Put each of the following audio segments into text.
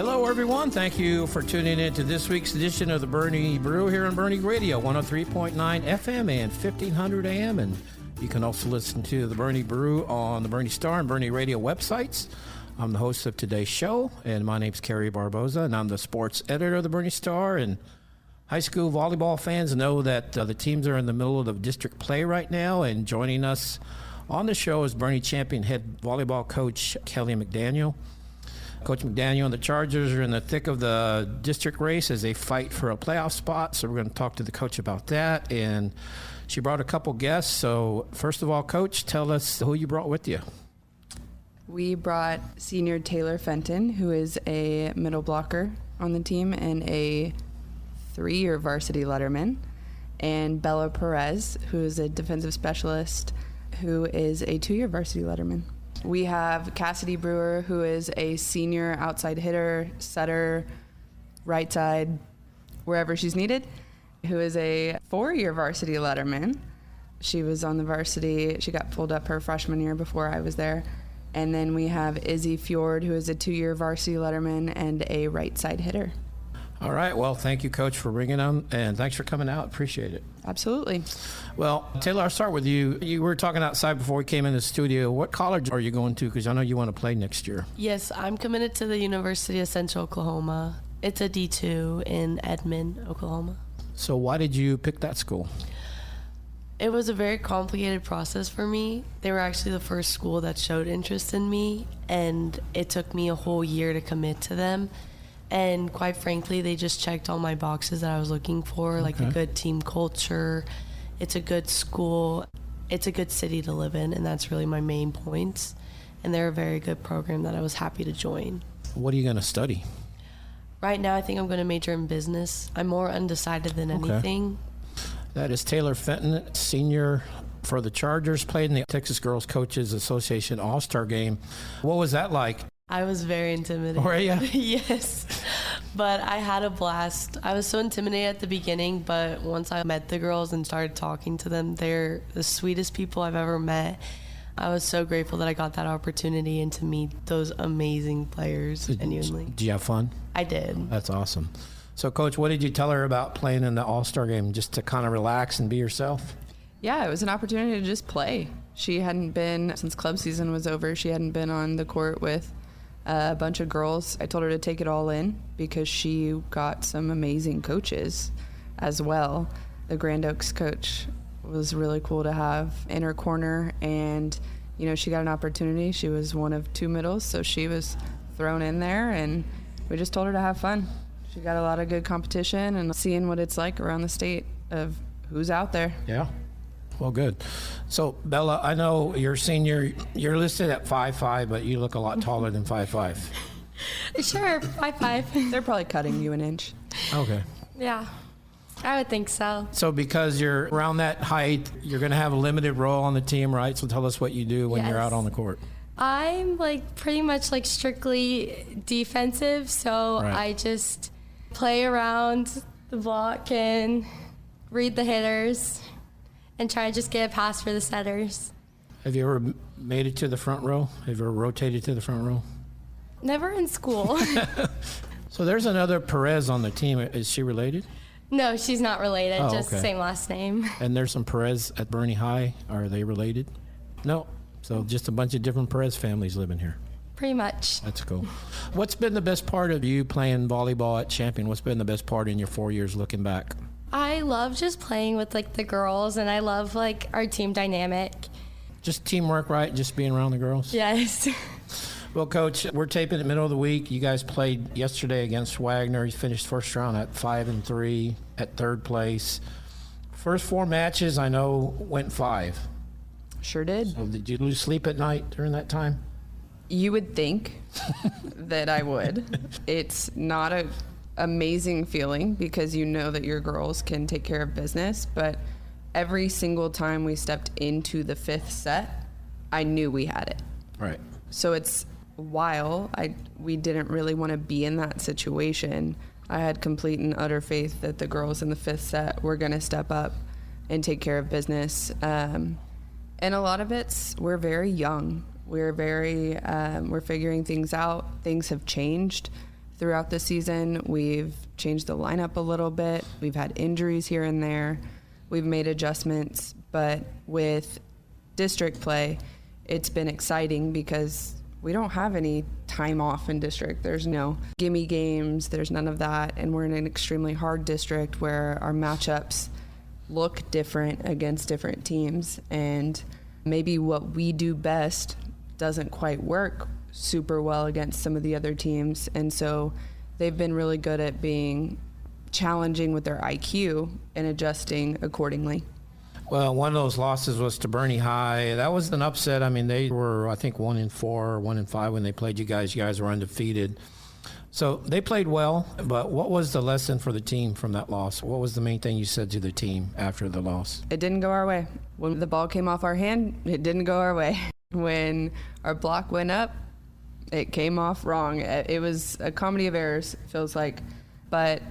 Hello, everyone. Thank you for tuning in to this week's edition of the Boerne Brew here on Boerne Radio, 103.9 FM and 1500 AM. And you can also listen to the Boerne Brew on the Boerne Star and Boerne Radio websites. I'm the host of today's show, and my name's Kerry Barbosa, and I'm the sports editor of the Boerne Star. And high school volleyball fans know that the teams are in the middle of the district play right now, and joining us on the show is Boerne Champion head volleyball coach Kelly McDaniel. Coach McDaniel and the Chargers are in the thick of the district race as they fight for a playoff spot, so we're going to talk to the coach about that. And she brought a couple guests. So first of all, Coach, tell us who you brought with you. We brought senior Taylor Fenton, who is a middle blocker on the team and a 3-year varsity letterman, and Bella Perez, who is a defensive specialist, who is a 2-year varsity letterman. We have Cassidy Brewer, who is a senior outside hitter, setter, right side, wherever she's needed, who is a 4-year varsity letterman. She was on the varsity. She got pulled up her freshman year before I was there. And then we have Izzy Fjord, who is a 2-year varsity letterman and a right side hitter. All right. Well, thank you, Coach, for bringing them, and thanks for coming out. Appreciate it. Absolutely. Well, Taylor, I'll start with you. You were talking outside before we came in the studio. What college are you going to? Because I know you want to play next year. Yes, I'm committed to the University of Central Oklahoma. It's a D2 in Edmond, Oklahoma. So why did you pick that school? It was a very complicated process for me. They were actually the first school that showed interest in me, and it took me a whole year to commit to them. And quite frankly, they just checked all my boxes that I was looking for, like a good team culture. It's a good school. It's a good city to live in, and that's really my main points. And they're a very good program that I was happy to join. What are you going to study? Right now, I think I'm going to major in business. I'm more undecided than anything. That is Taylor Fenton, senior for the Chargers, played in the Texas Girls Coaches Association All-Star Game. What was that like? I was very intimidated. Were you? Yes, but I had a blast. I was so intimidated at the beginning, but once I met the girls and started talking to them, they're the sweetest people I've ever met. I was so grateful that I got that opportunity and to meet those amazing players genuinely. Did you have fun? I did. That's awesome. So, Coach, what did you tell her about playing in the All-Star Game, just to kind of relax and be yourself? Yeah, it was an opportunity to just play. She hadn't been, since club season was over, she hadn't been on the court with a bunch of girls. I told her to take it all in because she got some amazing coaches as well. The Grand Oaks coach was really cool to have in her corner, and you know, she got an opportunity. She was one of 2 middles, so she was thrown in there, and we just told her to have fun. She got a lot of good competition and seeing what it's like around the state of who's out there. Yeah. Well, good. So, Bella, I know you're senior. You're listed at 5'5", but you look a lot taller than 5'5". Sure, 5'5". They're probably cutting you an inch. Okay. Yeah, I would think so. So because you're around that height, you're going to have a limited role on the team, right? So tell us what you do when you're out on the court. I'm pretty much strictly defensive, so Right. I just play around the block and read the hitters and try to just get a pass for the setters. Have you ever made it to the front row? Have you ever rotated to the front row? Never in school. So there's another Perez on the team. Is she related? No, she's not related, Oh, just okay. same last name. And there's some Perez at Boerne High. Are they related? No. So just a bunch of different Perez families living here. Pretty much. That's cool. What's been the best part of you playing volleyball at Champion? What's been the best part in your 4 years looking back? I love just playing with the girls, and I love our team dynamic. Just teamwork, right? Just being around the girls? Yes. Well, Coach, we're taping in the middle of the week. You guys played yesterday against Wagner. You finished first round at 5-3 at third place. First 4 matches, I know, went 5. Sure did. So did you lose sleep at night during that time? You would think that I would. It's not a amazing feeling because you know that your girls can take care of business, but every single time we stepped into the 5th set, I knew we had it. Right. So it's while we didn't really want to be in that situation, I had complete and utter faith that the girls in the 5th set were going to step up and take care of business. And a lot of we're very young. We're figuring things out. Things have changed throughout the season. We've changed the lineup a little bit. We've had injuries here and there. We've made adjustments, but with district play, it's been exciting because we don't have any time off in district. There's no gimme games, there's none of that, and we're in an extremely hard district where our matchups look different against different teams, and maybe what we do best doesn't quite work super well against some of the other teams. And so they've been really good at being challenging with their IQ and adjusting accordingly. Well, one of those losses was to Boerne High. That was an upset. I mean, they were, I think, 1-4 or 1-5 when they played you guys. You guys were undefeated. So they played well, but what was the lesson for the team from that loss? What was the main thing you said to the team after the loss? It didn't go our way. When the ball came off our hand, it didn't go our way. When our block went up, it came off wrong. It was a comedy of errors, it feels like, but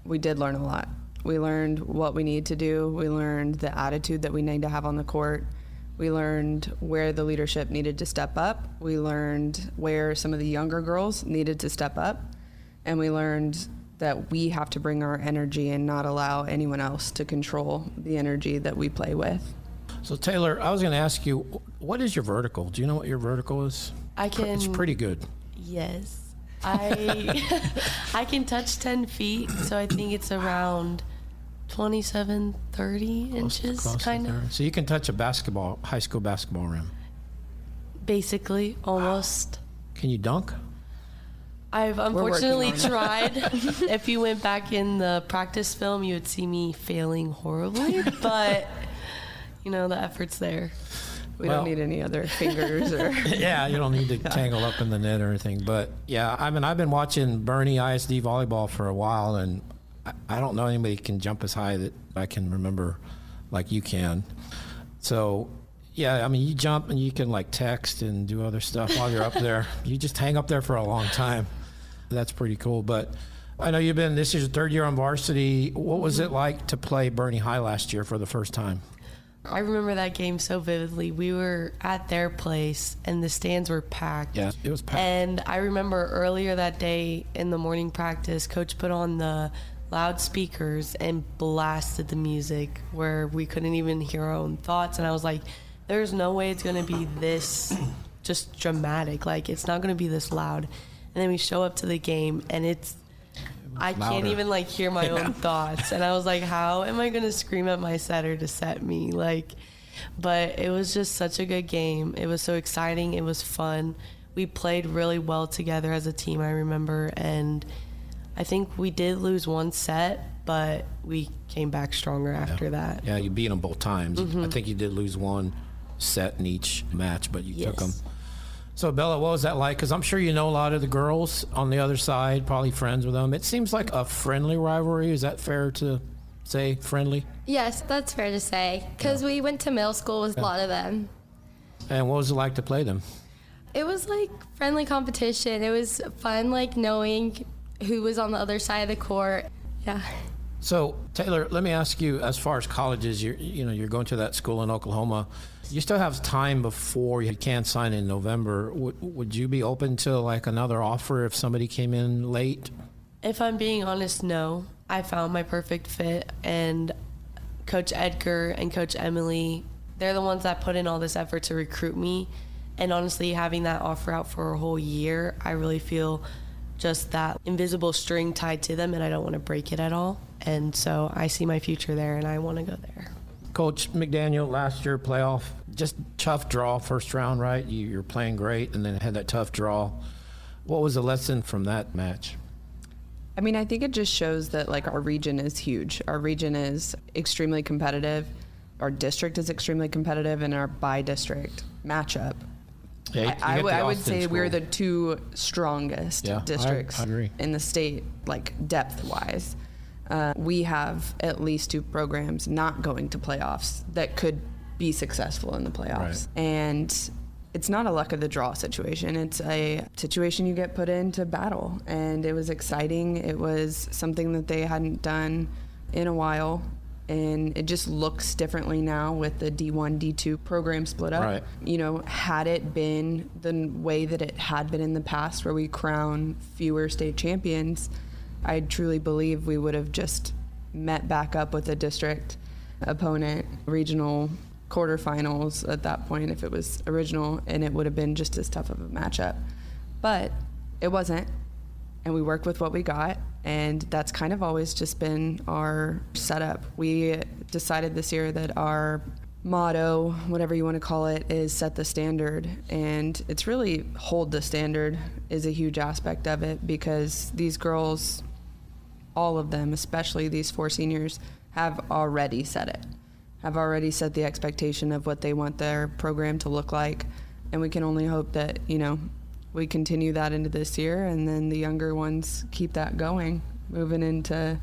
we did learn a lot. We learned what we need to do. We learned the attitude that we need to have on the court. We learned where the leadership needed to step up. We learned where some of the younger girls needed to step up. And we learned that we have to bring our energy and not allow anyone else to control the energy that we play with. So, Taylor, I was going to ask you, what is your vertical? Do you know what your vertical is? It's pretty good. Yes. I can touch 10 feet, so I think it's around 27, 30 inches, kind of. So you can touch a high school basketball rim? Basically, almost. Can you dunk? I've unfortunately tried. If you went back in the practice film, you would see me failing horribly, but, the effort's there. We don't need any other fingers or... Yeah, you don't need to tangle up in the net or anything. But, yeah, I mean, I've been watching Boerne ISD volleyball for a while, and I don't know anybody can jump as high that I can remember like you can. So, yeah, I mean, you jump and you can, text and do other stuff while you're up there. You just hang up there for a long time. That's pretty cool. But I know this is your third year on varsity. What was it like to play Boerne High last year for the first time? I remember that game so vividly. We were at their place, and the stands were packed. Yeah, it was packed. And I remember earlier that day in the morning practice, Coach put on the loudspeakers and blasted the music where we couldn't even hear our own thoughts. And I was like, there's no way it's going to be this just dramatic. It's not going to be this loud. And then we show up to the game, and I can't even hear my own thoughts. And I was like, how am I going to scream at my setter to set me? But it was just such a good game. It was so exciting. It was fun. We played really well together as a team, I remember. And I think we did lose one set, but we came back stronger after that. Yeah, you beat them both times. Mm-hmm. I think you did lose one set in each match, but you took them. So, Bella, what was that like? Because I'm sure you know a lot of the girls on the other side, probably friends with them. It seems like a friendly rivalry. Is that fair to say, friendly? Yes, that's fair to say, because we went to middle school with a lot of them. And what was it like to play them? It was friendly competition. It was fun, knowing who was on the other side of the court. Yeah. So, Taylor, let me ask you, as far as colleges, you're going to that school in Oklahoma. You still have time before you can sign in November. Would you be open to another offer if somebody came in late? If I'm being honest, no. I found my perfect fit, and Coach Edgar and Coach Emily, they're the ones that put in all this effort to recruit me. And honestly, having that offer out for a whole year, I really feel just that invisible string tied to them, and I don't want to break it at all. And so I see my future there, and I want to go there. Coach McDaniel, last year playoff, just tough draw first round, right? You're playing great and then had that tough draw. What was the lesson from that match? I mean, I think it just shows that our region is huge. Our region is extremely competitive. Our district is extremely competitive, and our by-district matchup. Yeah, I would say we're the two strongest districts I agree. in the state, depth-wise. We have at least two programs not going to playoffs that could be successful in the playoffs. Right. And it's not a luck of the draw situation. It's a situation you get put in to battle. And it was exciting. It was something that they hadn't done in a while. and it just looks differently now with the D1, D2 program split up. Right. You know, had it been the way that it had been in the past where we crown fewer state champions, I truly believe we would have just met back up with a district opponent, regional quarterfinals at that point if it was original, and it would have been just as tough of a matchup. But it wasn't, and we worked with what we got, and that's kind of always just been our setup. We decided this year that our motto, whatever you want to call it, is set the standard, and it's really hold the standard is a huge aspect of it, because these girls, all of them, especially these 4 seniors, have already set it, have already set the expectation of what they want their program to look like, and we can only hope that, you know, we continue that into this year, and then the younger ones keep that going, moving into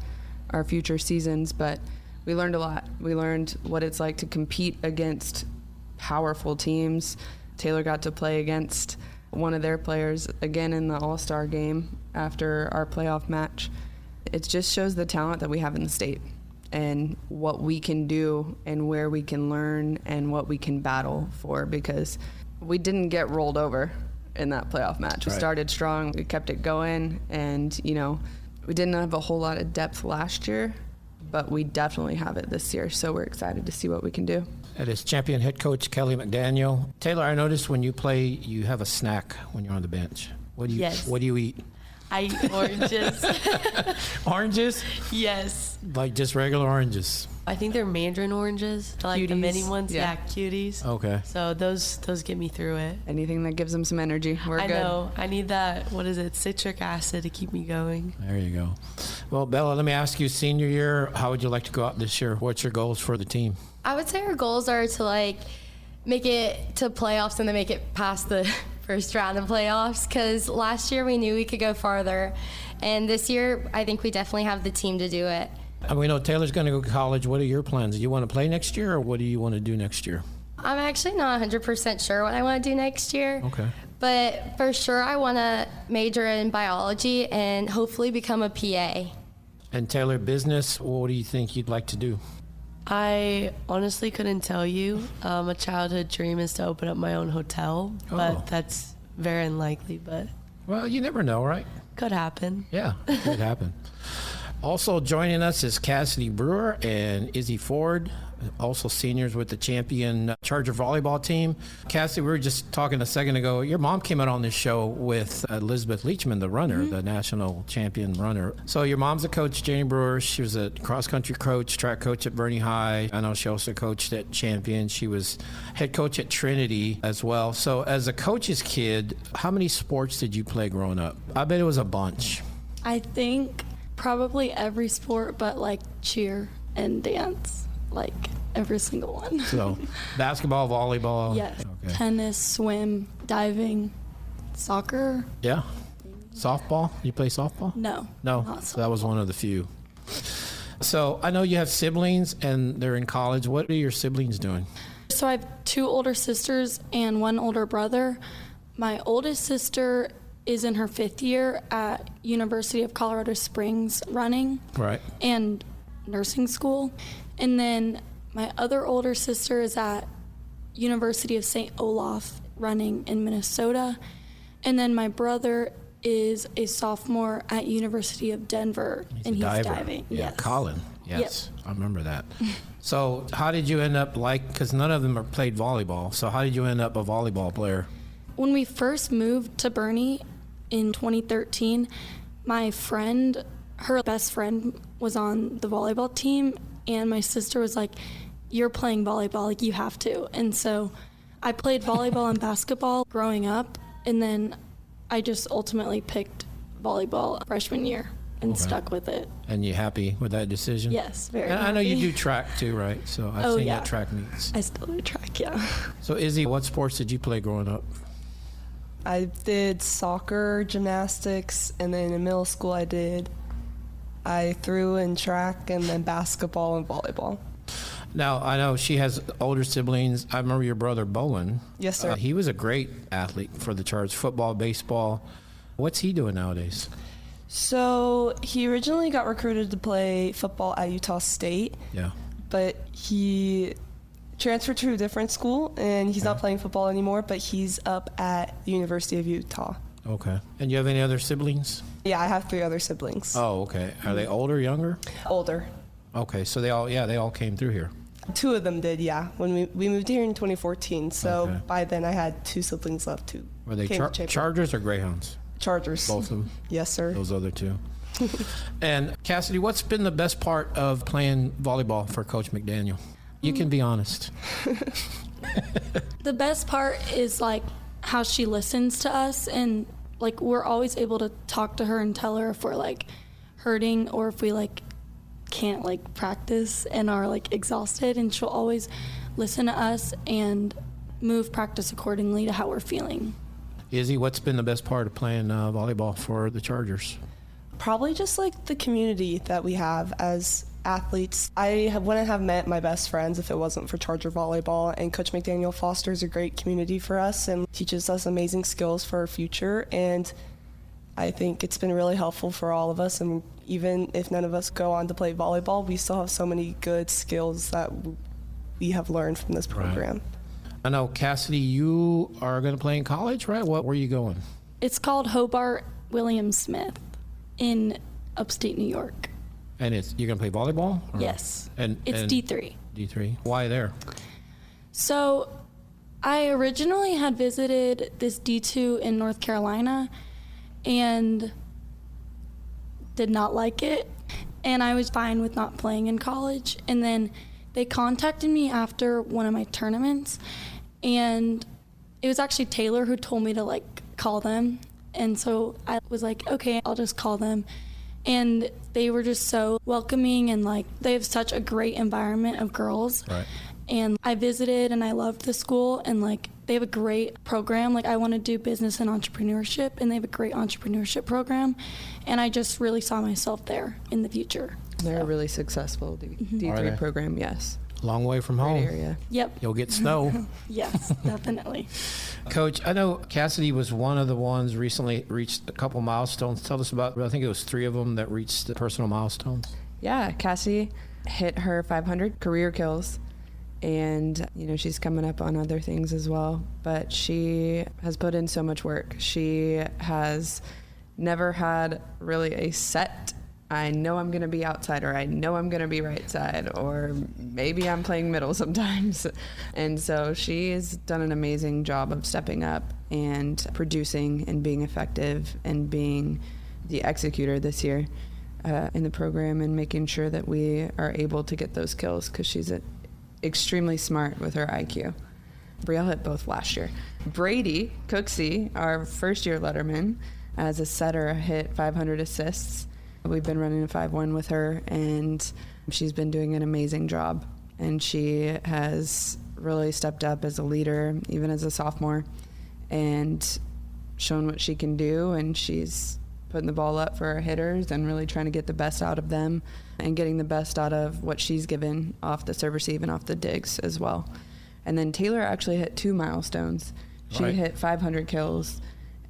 our future seasons. But we learned a lot. We learned what it's like to compete against powerful teams. Taylor got to play against one of their players again in the All-Star game after our playoff match. It just shows the talent that we have in the state and what we can do and where we can learn and what we can battle for, because we didn't get rolled over in that playoff match. We started strong, we kept it going, and you know, we didn't have a whole lot of depth last year, but we definitely have it this year, so we're excited to see what we can do. That is champion head coach Kelly McDaniel. Taylor, I noticed when you play, you have a snack when you're on the bench. What do you What do you eat? I eat oranges. Oranges? Yes. Like just regular oranges? I think they're mandarin oranges, like Cuties. the mini ones. Yeah. Yeah, cuties. Okay. So those get me through it. Anything that gives them some energy, we're good. I know. I need that, what is it, citric acid to keep me going. There you go. Well, Bella, let me ask you, senior year, how would you like to go out this year? What's your goals for the team? I would say our goals are to like make it to playoffs and then make it past the first round of playoffs, because last year we knew we could go farther, and this year I think we definitely have the team to do it. And we know Taylor's going to go to college. What are your plans? Do you want to play next year, or what do you want to do next year? I'm actually not 100% sure what I want to do next year. Okay. But for sure I want to major in biology and hopefully become a PA. And Taylor, business, what do you think you'd like to do? I honestly couldn't tell you. A childhood dream is to open up my own hotel, but that's very unlikely, but Well, you never know, right? could happen. Yeah, it could happen. Also joining us is Cassidy Brewer and Izzy Fjord, also seniors with the champion Charger volleyball team. Cassidy, we were just talking a second ago. Your mom came out on this show with Elizabeth Leachman, the runner, the national champion runner. So your mom's a coach, Jane Brewer. She was a cross-country coach, track coach at Boerne High. I know she also coached at Champion. She was head coach at Trinity as well. So as a coach's kid, how many sports did you play growing up? I bet it was a bunch. I think probably every sport, but like cheer and dance, like every single one. So basketball, volleyball. Yes. Okay. Tennis, swim, diving, soccer. Yeah. Softball? You play softball? No. No. not So that was one of the few. So I know you have siblings and they're in college. What are your siblings doing? So I have 2 older sisters and 1 older brother. My oldest sister is in her 5th year at University of Colorado Springs running Right. and nursing school. And then my other older sister is at University of St. Olaf running in Minnesota. And then my brother is a sophomore at University of Denver, and he's Diver. diving. Yeah, Yes. Colin. Yes, I remember that. So how did you end up because none of them are played volleyball. So how did you end up a volleyball player? When we first moved to Boerne in 2013, my friend, her best friend was on the volleyball team, and my sister was like, "You're playing volleyball, like you have to." And so I played volleyball and basketball growing up, and then I just ultimately picked volleyball freshman year and stuck with it. And you happy with that decision? Yes, very And I know you happy. do track too, right? So I've Oh, seen yeah. that track meets. I still do track, yeah. So Izzy, what sports did you play growing up? I did soccer, gymnastics, and then in middle school I threw in track and then basketball and volleyball. Now, I know she has older siblings. I remember your brother, Bowen. Yes, sir. He was a great athlete for the Charge, football, baseball. What's he doing nowadays? So he originally got recruited to play football at Utah State, Yeah. but he transferred to a different school, and he's not playing football anymore, but he's up at the University of Utah. Okay. And you have any other siblings? Yeah, I have 3 other siblings. Oh, okay. Are they older, younger? Older. Okay, so they all came through here. 2 of them did, yeah. When we moved here in 2014, so Okay. by then I had 2 siblings left too. Were they Chargers or Greyhounds? Chargers. Both of them? Yes, sir. Those other 2. And Cassidy, what's been the best part of playing volleyball for Coach McDaniel? You can be honest. The best part is like how she listens to us, and like we're always able to talk to her and tell her if we're like hurting or if we like can't like practice and are like exhausted, and she'll always listen to us and move practice accordingly to how we're feeling. Izzy, what's been the best part of playing volleyball for the Chargers? Probably just like the community that we have as athletes. I wouldn't have met my best friends if it wasn't for Charger volleyball, and Coach McDaniel fosters a great community for us and teaches us amazing skills for our future, and I think it's been really helpful for all of us. And even if none of us go on to play volleyball, we still have so many good skills that we have learned from this program. Right. I know, Cassidy, you are going to play in college, right? Where are you going? It's called Hobart William Smith in upstate New York. And you're going to play volleyball? Or? Yes. And it's D3. D3. Why there? So I originally had visited this D2 in North Carolina and did not like it. And I was fine with not playing in college. And then they contacted me after one of my tournaments, and it was actually Taylor who told me to like call them. And so I was like, okay, I'll just call them. And they were just so welcoming, and like they have such a great environment of girls. Right. And I visited and I loved the school, and like they have a great program. Like I want to do business and entrepreneurship, and they have a great entrepreneurship program. And I just really saw myself there in the future. They're a really successful D3 program, yes. Long way from Great home. area. Yep. You'll get snow. Yes, definitely. Coach, I know Cassidy was one of the ones recently reached a couple milestones. Tell us about, I think it was 3 of them that reached the personal milestones. Yeah, Cassie hit her 500 career kills, and she's coming up on other things as well, but she has put in so much work. She has never had really a set, I know I'm going to be outside, or I know I'm going to be right side, or maybe I'm playing middle sometimes. And so she has done an amazing job of stepping up and producing and being effective and being the executor this year in the program, and making sure that we are able to get those kills, because she's extremely smart with her IQ. Brielle hit both last year. Brady Cooksey, our first-year letterman, as a setter, hit 500 assists. We've been running a 5-1 with her, and she's been doing an amazing job. And she has really stepped up as a leader, even as a sophomore, and shown what she can do. And she's putting the ball up for her hitters and really trying to get the best out of them, and getting the best out of what she's given off the serve receive and off the digs as well. And then Taylor actually hit 2 milestones. She hit 500 kills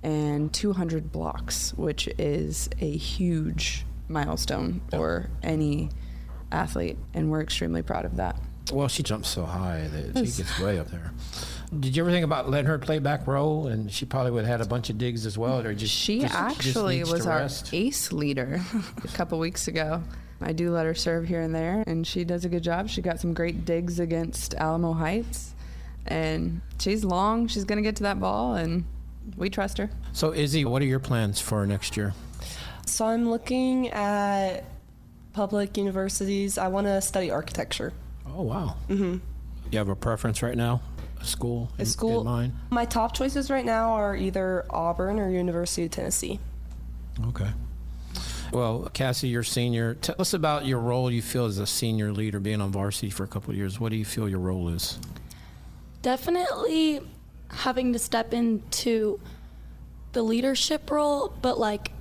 and 200 blocks, which is a huge milestone for any athlete, and we're extremely proud of that. Well, she jumps so high that she gets way up there. Did you ever think about letting her play back row, and she probably would have had a bunch of digs as well? Or she actually was our ace leader a couple weeks ago. I do let her serve here and there, and she does a good job. She got some great digs against Alamo Heights, and she's long. She's going to get to that ball, and we trust her. So, Izzy, what are your plans for next year? So I'm looking at public universities. I want to study architecture. Oh, wow. Mm-hmm. You have a preference right now? A school in mind? My top choices right now are either Auburn or University of Tennessee. Okay. Well, Cassie, you're senior. Tell us about your role you feel as a senior leader, being on varsity for a couple of years. What do you feel your role is? Definitely having to step into the leadership role, but like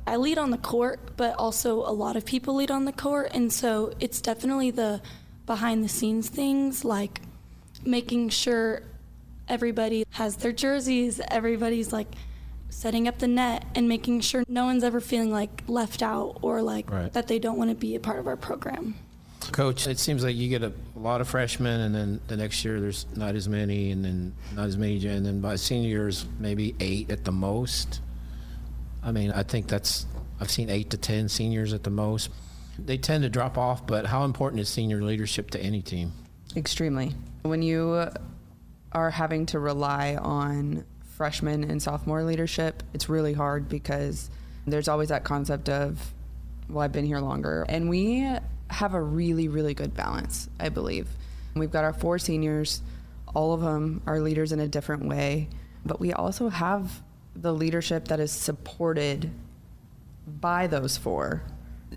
I lead on the court, but also a lot of people lead on the court, and so it's definitely the behind the scenes things, like making sure everybody has their jerseys, everybody's like setting up the net, and making sure no one's ever feeling like left out or like that they don't want to be a part of our program. Coach, it seems like you get a lot of freshmen, and then the next year there's not as many, and then not as many, and then by senior years, maybe 8 at the most. I mean, I think I've seen 8 to 10 seniors at the most. They tend to drop off, but how important is senior leadership to any team? Extremely. When you are having to rely on freshman and sophomore leadership, it's really hard because there's always that concept of, well, I've been here longer. And we have a really, really good balance, I believe. We've got our 4 seniors. All of them are leaders in a different way. But we also have the leadership that is supported by those 4.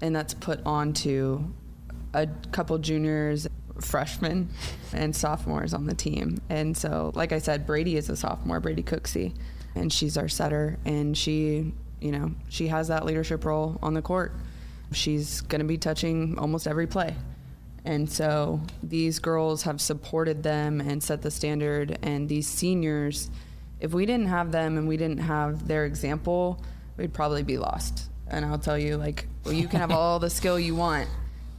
And that's put onto a couple juniors, freshmen, and sophomores on the team. And so, like I said, Brady is a sophomore, Brady Cooksey, and she's our setter. And she has that leadership role on the court. She's going to be touching almost every play. And so these girls have supported them and set the standard. And these seniors, if we didn't have them and we didn't have their example, we'd probably be lost. And I'll tell you, well, you can have all the skill you want,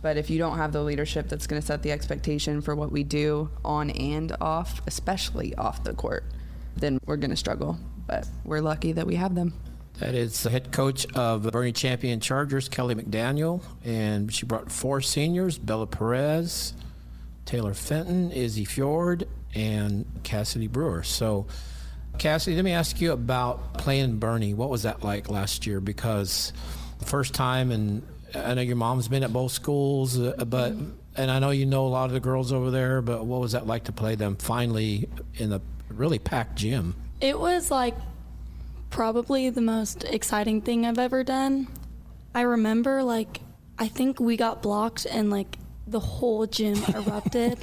but if you don't have the leadership that's going to set the expectation for what we do on and off, especially off the court, then we're going to struggle. But we're lucky that we have them. That is the head coach of the Boerne Champion Chargers, Kelly McDaniel, and she brought 4 seniors, Bella Perez, Taylor Fenton, Izzy Fjord, and Cassidy Brewer. So, Cassidy, let me ask you about playing Boerne. What was that like last year? Because the first time, and I know your mom's been at both schools, and I know you know a lot of the girls over there, but what was that like to play them finally in a really packed gym? It was like probably the most exciting thing I've ever done. I remember I think we got blocked and the whole gym erupted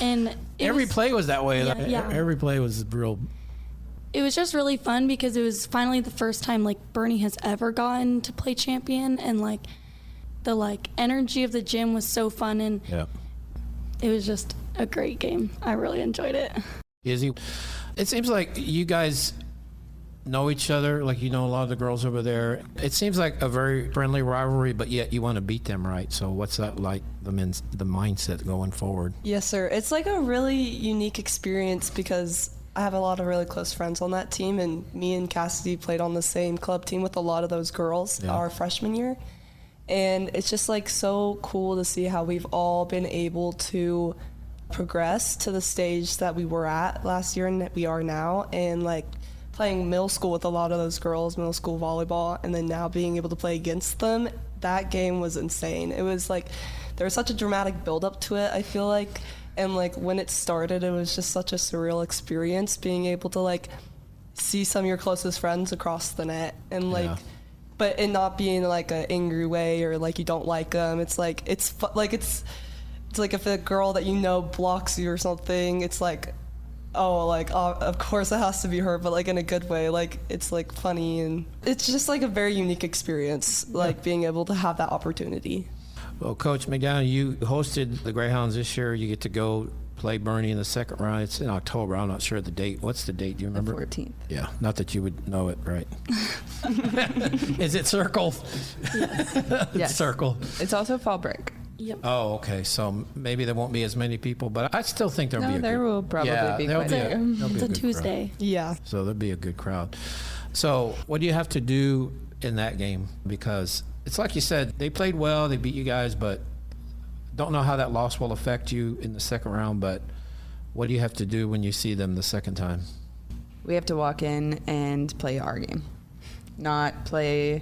and every play was that way. Yeah. Every play was real. It was just really fun because it was finally the first time Boerne has ever gotten to play champion, and the energy of the gym was so fun, and it was just a great game. I really enjoyed it. Izzy, it seems like you guys know each other, you know a lot of the girls over there. It seems like a very friendly rivalry, but yet you want to beat them, right? So what's that like, the mindset going forward? Yes, sir. It's a really unique experience because I have a lot of really close friends on that team, and me and Cassidy played on the same club team with a lot of those girls our freshman year. And it's just so cool to see how we've all been able to progress to the stage that we were at last year and that we are now. And playing middle school with a lot of those girls, middle school volleyball, and then now being able to play against them, that game was insane. It was there was such a dramatic build up to it, I feel like. And when it started, it was just such a surreal experience being able to see some of your closest friends across the net and but it not being an angry way or you don't like them. It's it's if a girl that blocks you or something, it's of course it has to be her, but in a good way. It's funny, and it's just a very unique experience, being able to have that opportunity. Well, Coach McDaniel, you hosted the Greyhounds this year. You get to go play Boerne in the second round. It's in October. I'm not sure of the date. What's the date? Do you remember? The 14th. Yeah, not that you would know it, right? Is it circle? Yes. Circle. It's also fall break. Yep. Oh, okay. So maybe there won't be as many people, but I still think there'll be a there good, will probably be quite a few. It's a Tuesday. Yeah. So there'll be a good crowd. So what do you have to do in that game? Because it's like you said, they played well, they beat you guys, but don't know how that loss will affect you in the second round. But what do you have to do when you see them the second time? We have to walk in and play our game, not play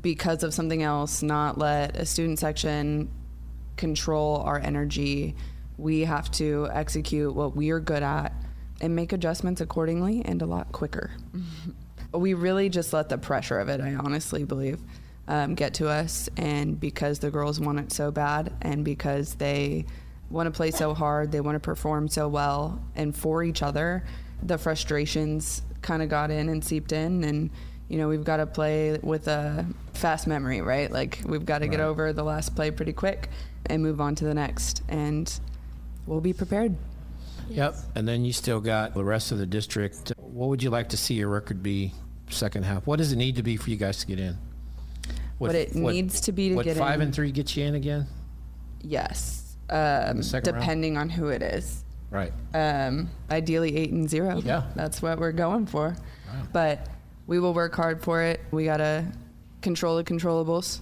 because of something else, not let a student section control our energy. We have to execute what we are good at and make adjustments accordingly and a lot quicker. We really just let the pressure of it, I honestly believe, get to us. And because the girls want it so bad and because they want to play so hard, they want to perform so well and for each other, the frustrations kind of got in and seeped in. And we've got to play with a fast memory, right? We've got to get over the last play pretty quick and move on to the next, and we'll be prepared. Yep. And then you still got the rest of the district. What would you like to see your record be second half? What does it need to be for you guys to get in? what it needs to be to get in. 5-3 get you in again? Yes. The second round? Depending on who it is. Right. Ideally 8-0. Yeah. That's what we're going for. Wow. But we will work hard for it. We got to control the controllables,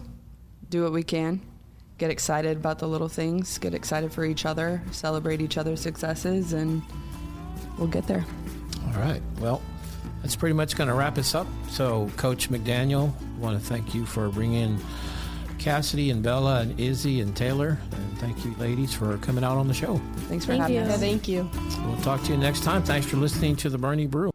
do what we can, get excited about the little things, get excited for each other, celebrate each other's successes, and we'll get there. All right. Well, that's pretty much going to wrap us up. So, Coach McDaniel, I want to thank you for bringing Cassidy and Bella and Izzy and Taylor. And thank you, ladies, for coming out on the show. Thanks for having us. Yeah, thank you. We'll talk to you next time. Thanks for listening to the Boerne Brew.